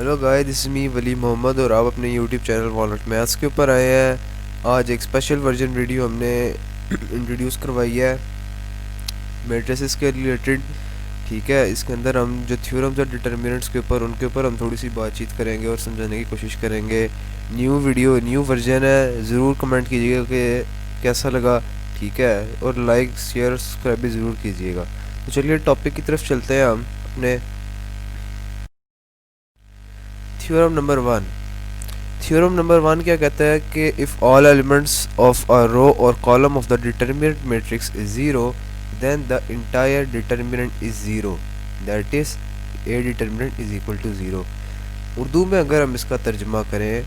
Hello guys, this is me Wali Mohammed और आप अपने यूट्यूब चैनल वॉलनट मैथ्स के ऊपर आए हैं। आज एक स्पेशल वर्जन वीडियो हमने इंट्रोड्यूस करवाई है मैट्रिसेस के रिलेटेड। ठीक है, इसके अंदर हम जो थ्योरम्स और डिटर्मिनेंट्स के ऊपर उनके ऊपर हम थोड़ी सी बातचीत करेंगे और समझाने की कोशिश करेंगे। न्यू वीडियो न्यू वर्जन है, ज़रूर कमेंट कीजिएगा कि कैसा लगा। ठीक है, और लाइक शेयर सब्सक्राइब भी ज़रूर कीजिएगा। तो चलिए टॉपिक की तरफ चलते हैं हम अपने। Theorem number one. Theorem number one क्या कहता है कि if all elements of a row और column of the determinant matrix is zero then the entire determinant is zero, that is a determinant is equal to zero. Urdu में अगर हम इसका तर्जमा करें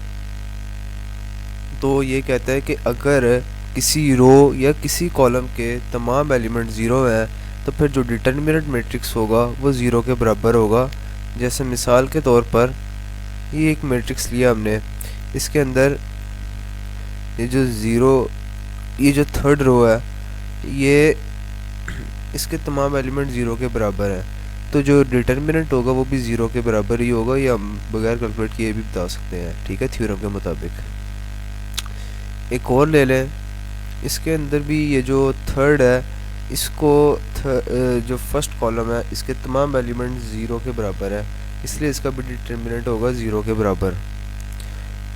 तो ये कहता है कि अगर किसी रो या किसी कॉलम के तमाम एलिमेंट ज़ीरो हैं तो फिर जो डिटर्मिनेंट मैट्रिक्स होगा वो ज़ीरो के बराबर होगा। जैसे मिसाल के तौर पर ये एक मैट्रिक्स लिया हमने, इसके अंदर ये जो थर्ड रो है ये इसके तमाम एलिमेंट ज़ीरो के बराबर हैं, तो जो डिटर्मिनेंट होगा वो भी ज़ीरो के बराबर ही होगा, या हम बगैर कैलकुलेट किए भी बता सकते हैं। ठीक है, थ्योरम के मुताबिक। एक और ले लें, इसके अंदर भी ये जो थर्ड है इसको जो फर्स्ट कॉलम है इसके तमाम एलिमेंट ज़ीरो के बराबर है, इसलिए इसका भी डिटर्मिनेंट होगा ज़ीरो के बराबर।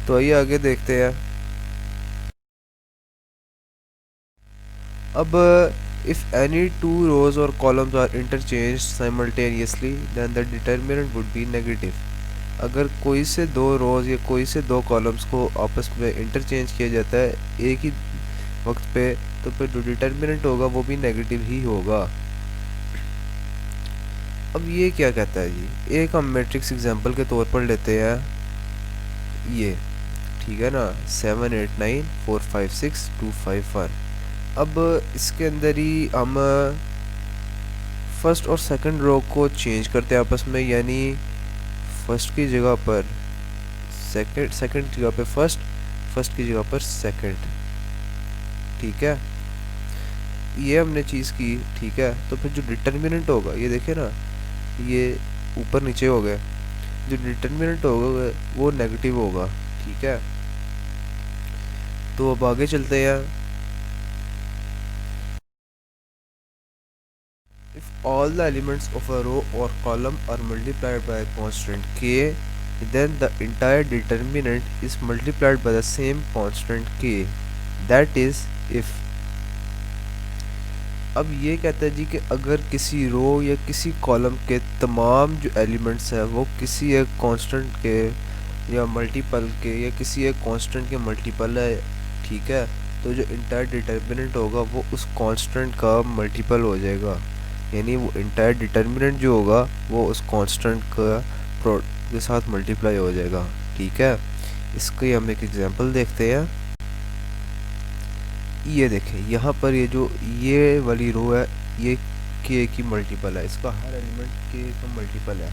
तो आइए आगे देखते हैं। अब इफ़ एनी टू रोज और columns are interchange simultaneously then the determinant would be negative. अगर कोई से दो रोज या कोई से दो कॉलम्स को आपस में इंटरचेंज किया जाता है एक ही वक्त पे, तो फिर जो डिटर्मिनेंट होगा वो भी नेगेटिव ही होगा। अब ये क्या कहता है जी, एक हम मैट्रिक्स एग्जांपल के तौर पर लेते हैं ये। ठीक है ना, 7 8 9 4 5 6 2 5 1। अब इसके अंदर ही हम फर्स्ट और सेकंड रो को चेंज करते हैं आपस में, यानी फर्स्ट की जगह पर सेकंड, सेकंड की जगह पे फर्स्ट, फर्स्ट की जगह पर सेकंड। ठीक है, ये हमने चीज़ की। ठीक है, तो फिर जो डिटर्मिनेंट होगा ये देखे ना, ये ऊपर नीचे हो गया, जो डिटर्मिनेंट होगा वो नेगेटिव होगा। ठीक है, तो अब आगे चलते हैं। If all the elements of a row or column are multiplied by a constant k, then the entire determinant is multiplied by the same constant k. That is if। अब ये कहता है जी कि अगर किसी रो या किसी कॉलम के तमाम जो एलिमेंट्स हैं वो किसी एक कांस्टेंट के या मल्टीपल के या किसी एक कांस्टेंट के मल्टीपल है, ठीक है, तो जो इंटायर डिटर्मिनेंट होगा वो उस कांस्टेंट का मल्टीपल हो जाएगा, यानी वो इंटायर डिटर्मिनेंट जो होगा वो उस कांस्टेंट के साथ मल्टीप्लाई हो जाएगा। ठीक है, इसकी हम एक एग्जांपल देखते हैं। ये देखें यहाँ पर ये वाली रो है, ये के की मल्टीपल है, इसका हर एलिमेंट के का मल्टीपल है।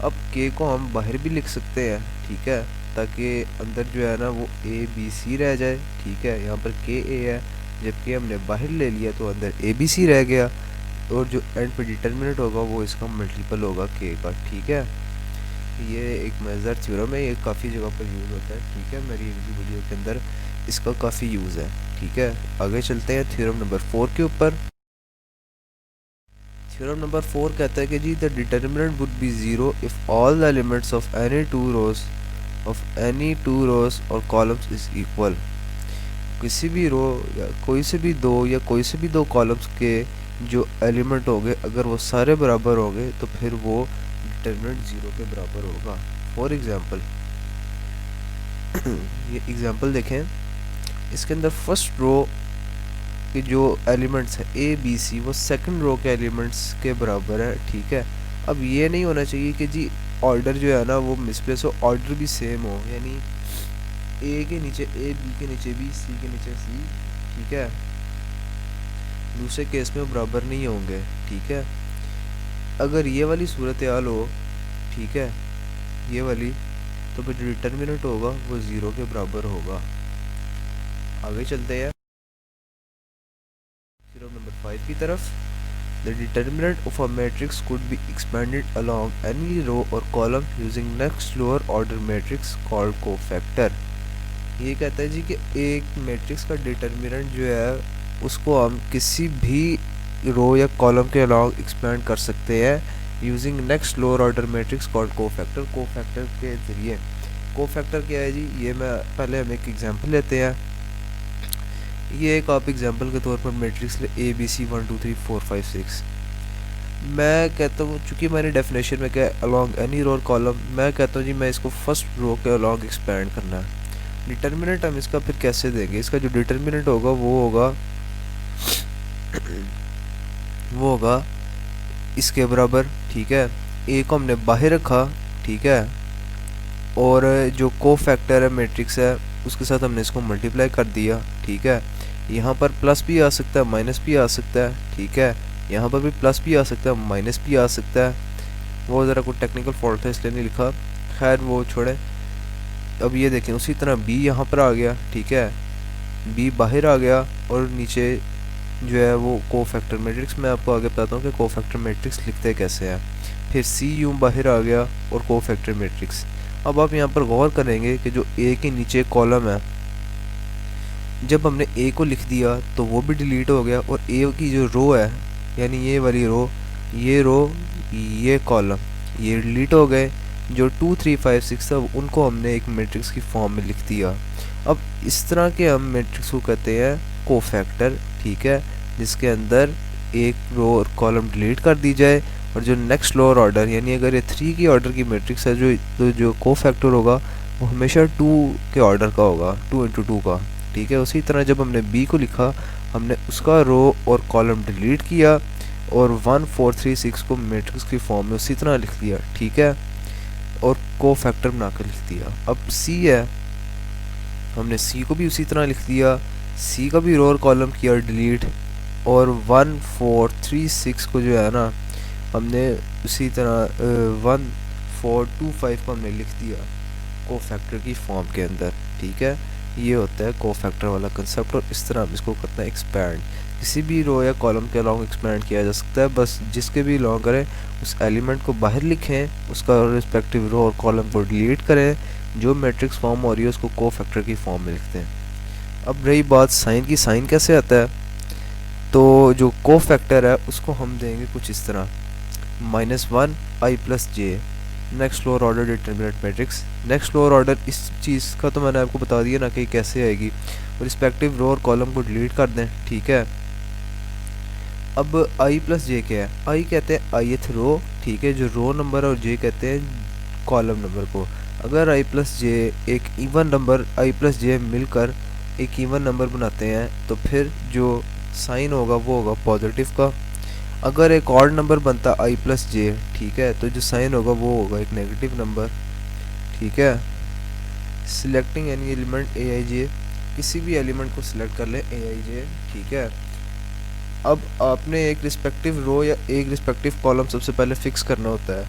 अब के को हम बाहर भी लिख सकते हैं, ठीक है, ताकि अंदर जो है ना वो ए बी सी रह जाए। ठीक है, यहाँ पर के ए है, जबकि हमने बाहर ले लिया तो अंदर ए बी सी रह गया, और जो एंड पे डिटर्मिनेंट होगा वो इसका मल्टीपल होगा के का। ठीक है, ये एक मेजर थ्योरम है, ये काफ़ी जगह पर यूज़ होता है। ठीक है, मेरी वीडियो के अंदर इसका काफ़ी यूज़ है। ठीक है, आगे चलते हैं थ्योरम नंबर 4 के ऊपर। थ्योरम नंबर 4 कहता है कि जी the determinant would be zero if all the elements of any two rows और कॉलम्स इज इक्वल। किसी भी रो या कोई से भी दो कॉलम्स के जो एलिमेंट होंगे अगर वो सारे बराबर होंगे तो फिर वो डिटर्मिनेंट ज़ीरो के बराबर होगा। फॉर एग्जांपल ये एग्जांपल देखें, इसके अंदर फर्स्ट रो के जो एलिमेंट्स हैं ए बी सी वो सेकंड रो के एलिमेंट्स के बराबर है। ठीक है, अब ये नहीं होना चाहिए कि जी ऑर्डर जो है ना वो मिसप्लेस हो, ऑर्डर भी सेम हो, यानी ए के नीचे ए, बी के नीचे बी, सी के नीचे सी। ठीक है, दूसरे केस में बराबर नहीं होंगे। ठीक है, अगर ये वाली सूरत हाल हो, ठीक है, ये वाली, तो फिर जो डिटर्मिनेंट होगा वो ज़ीरो के बराबर होगा। आगे चलते हैं थ्योरम नंबर 5 की तरफ। The determinant of a matrix could be expanded along any row or column using next lower order matrix called cofactor. ये कहता है जी कि एक मैट्रिक्स का डिटर्मिनेंट जो है उसको हम किसी भी रो या कॉलम के अलॉन्ग एक्सपेंड कर सकते हैं using next lower order matrix called cofactor. Cofactor के ज़रिए, कोफैक्टर क्या है जी, ये मैं पहले हम एक एग्जांपल लेते हैं। ये एक आप एग्जांपल के तौर पर मैट्रिक्स ले ABC 1 2 3 4 5 6। मैं कहता हूँ चूँकि मैंने डेफिनेशन में क्या अलॉन्ग एनी रो और कॉलम, मैं कहता हूँ जी मैं इसको फर्स्ट रो के अलॉन्ग एक्सपेंड करना है। डिटर्मिनेंट हम इसका फिर कैसे देंगे, इसका जो डिटर्मिनेंट होगा वो होगा इसके बराबर, ठीक है। ए को हमने बाहर रखा, ठीक है, और जो कोफैक्टर है मैट्रिक्स है उसके साथ हमने इसको मल्टीप्लाई कर दिया, ठीक है। यहाँ पर प्लस भी आ सकता है, माइनस भी आ सकता है, ठीक है। यहाँ पर भी प्लस भी आ सकता है, माइनस भी आ सकता है। वो ज़रा कोई टेक्निकल फॉल्ट है इसलिए नहीं लिखा, खैर वो छोड़े। अब ये देखें उसी तरह बी यहाँ पर आ गया, ठीक है, बी बाहर आ गया और नीचे जो है वो कोफैक्टर मैट्रिक्स। मैं आपको आगे बताता हूँ कि कोफैक्टर मैट्रिक्स लिखते कैसे हैं। फिर सी यूँ बाहर आ गया और कोफैक्टर मैट्रिक्स। अब आप यहाँ पर गौर करेंगे कि जो ए के नीचे कॉलम है, जब हमने ए को लिख दिया तो वो भी डिलीट हो गया और ए की जो रो है यानी ये वाली रो, ये कॉलम, ये डिलीट हो गए। जो 2 3 5 6 था उनको हमने एक मैट्रिक्स की फॉर्म में लिख दिया। अब इस तरह के हम मैट्रिक्स को कहते हैं कोफैक्टर, ठीक है, जिसके अंदर एक रो और कॉलम डिलीट कर दी जाए और जो नेक्स्ट लोअर ऑर्डर यानी अगर ये 3 की ऑर्डर की मैट्रिक्स है जो कोफैक्टर होगा वो हमेशा 2 के ऑर्डर का होगा, 2 × 2 का, ठीक है। उसी तरह जब हमने बी को लिखा हमने उसका रो और कॉलम डिलीट किया और 1 4 3 6 को मैट्रिक्स की फॉर्म में उसी तरह लिख दिया, ठीक है, और कोफैक्टर बनाकर लिख दिया। अब सी है, हमने सी को भी उसी तरह लिख दिया, सी का भी रो और कॉलम किया डिलीट और 1 4 3 6 को जो है ना हमने उसी तरह 1 4 2 5 को हमने लिख दिया कोफैक्टर की फॉर्म के अंदर, ठीक है। ये होता है कोफैक्टर वाला कंसेप्ट और इस तरह हम इसको करते हैं एक्सपैंड। किसी भी रो या कॉलम के अलॉन्ग एक्सपैंड किया जा सकता है, बस जिसके भी अलॉन्ग करें उस एलिमेंट को बाहर लिखें, उसका रिस्पेक्टिव रो और कॉलम को डिलीट करें, जो मैट्रिक्स फॉर्म हो रही है उसको कोफैक्टर की फॉर्म में लिखते हैं। अब रही बात साइन की, साइन कैसे आता है, तो जो कोफैक्टर है उसको हम देंगे कुछ इस तरह -1 i + j next lower order determinant matrix. Next lower order इस चीज़ का तो मैंने आपको बता दिया ना कि कैसे आएगी, रिस्पेक्टिव रो और कॉलम को डिलीट कर दें, ठीक है। अब i + j क्या है, i कहते हैं ith रो, ठीक है, जो रो नंबर और j कहते हैं कॉलम नंबर को। अगर i + j एक इवन नंबर i + j मिलकर एक इवन नंबर बनाते हैं तो फिर जो साइन होगा वो होगा पॉजिटिव का। अगर एक ऑड नंबर बनता i + j, ठीक है, तो जो साइन होगा वो होगा एक नेगेटिव नंबर, ठीक है। सिलेक्टिंग एनी एलिमेंट aij, किसी भी एलिमेंट को सिलेक्ट कर ले aij, ठीक है। अब आपने एक रिस्पेक्टिव रो या एक रिस्पेक्टिव कॉलम सबसे पहले फिक्स करना होता है।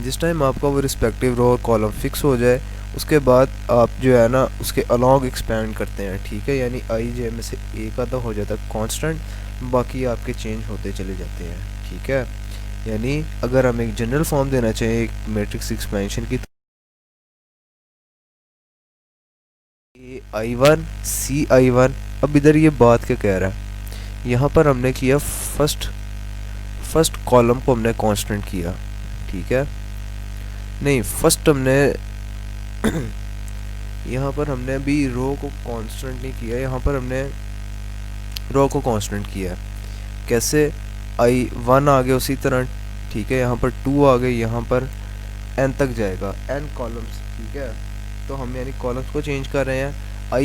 जिस टाइम आपका वो रिस्पेक्टिव रो और कॉलम फिक्स हो जाए उसके बाद आप जो है ना उसके अलॉन्ग एक्सपेंड करते हैं, ठीक है, यानी i j में से एक आधा हो जाता है कांस्टेंट, बाकी आपके चेंज होते चले जाते हैं, ठीक है। यानी अगर हम एक जनरल फॉर्म देना चाहें एक मैट्रिक्स एक्सपेंशन की, i1 ci1। अब इधर ये बात क्या कह रहा है, यहाँ पर हमने किया फर्स्ट कॉलम को हमने कांस्टेंट किया, ठीक है, नहीं फर्स्ट हमने यहाँ पर हमने अभी रो को कांस्टेंट नहीं किया, यहाँ पर हमने रो को कांस्टेंट किया। कैसे, i1 आ गया उसी तरह, ठीक है, यहाँ पर 2 आ गए, यहाँ पर n तक जाएगा, n कॉलम्स, ठीक है। तो हम यानी कॉलम्स को चेंज कर रहे हैं।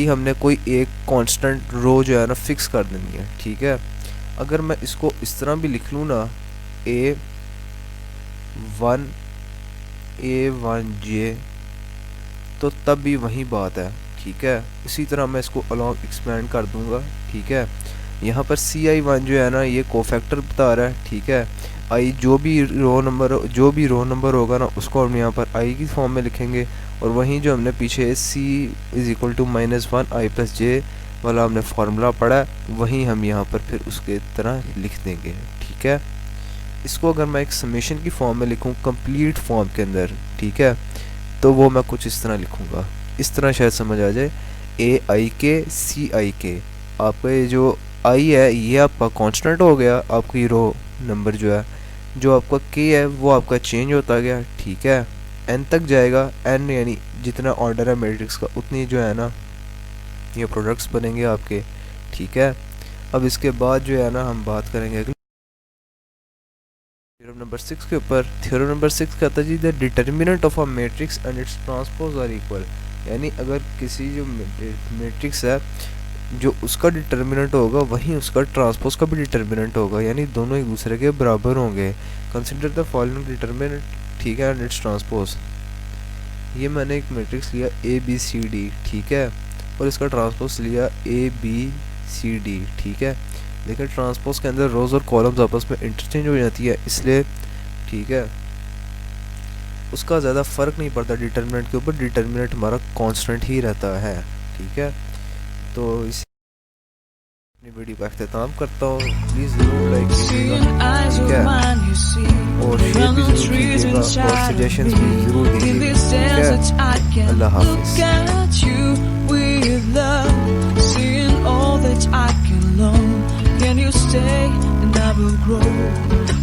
हमने कोई एक कांस्टेंट रो जो है ना फिक्स कर देनी है, ठीक है। अगर मैं इसको इस तरह भी लिख लूँ ना a1j, तो तब भी वही बात है, ठीक है। इसी तरह मैं इसको अलॉन्ग एक्सपेंड कर दूंगा, ठीक है। यहाँ पर ci1 जो है ना ये कोफैक्टर बता रहा है, ठीक है। जो भी रो नंबर होगा ना उसको हम यहाँ पर i की फॉर्म में लिखेंगे और वहीं जो हमने पीछे c = -1 i + j वाला हमने फार्मूला पढ़ा है वही हम यहाँ पर फिर उसके तरह लिख देंगे, ठीक है। इसको अगर मैं एक समेशन की फॉर्म में लिखूँ कंप्लीट फॉर्म के अंदर, ठीक है, तो वो मैं कुछ इस तरह लिखूँगा, इस तरह शायद समझ आ जाए। ए आई के सी आई के, आपका ये जो आई है ये आपका कांस्टेंट हो गया, आपकी रो नंबर जो है, जो आपका के है वो आपका चेंज होता गया, ठीक है, एन तक जाएगा। एन यानी जितना ऑर्डर है मैट्रिक्स का उतनी जो है ना ये प्रोडक्ट्स बनेंगे आपके, ठीक है। अब इसके बाद जो है ना हम बात करेंगे थ्योरम नंबर 6 के ऊपर। थ्योरम नंबर 6 कहता है जी the determinant of a matrix and its transpose are equal, यानी अगर किसी जो मैट्रिक्स है जो उसका डिटर्मिनेंट होगा वहीं उसका ट्रांसपोज का भी डिटर्मिनेंट होगा, यानी दोनों एक दूसरे के बराबर होंगे। कंसिडर द फॉलोइंग डिटर्मिनेंट, ठीक है, एंड इट्स ट्रांसपोज। ये मैंने एक मैट्रिक्स लिया ए बी सी डी, ठीक है, और इसका ट्रांसपोज लिया ए बी सी डी, ठीक है। देखिए ट्रांसपोज के अंदर रोज और कॉलम्स आपस में इंटरचेंज हो जाती है इसलिए, ठीक है, उसका ज़्यादा फर्क नहीं पड़ता डिटर्मिनेंट के ऊपर, डिटर्मिनेंट हमारा कांस्टेंट ही रहता है, ठीक है। तो इस अपनी वीडियो का अख्तिताम करता हूँ, प्लीज़ ज़रूर लाइक कीजिएगा, ठीक है, और शेयर भी ज़रूर कीजिएगा और सजेशंस भी ज़रूर दीजिएगा, ठीक है। अल्लाह हाफिज़। Can you stay and I will grow?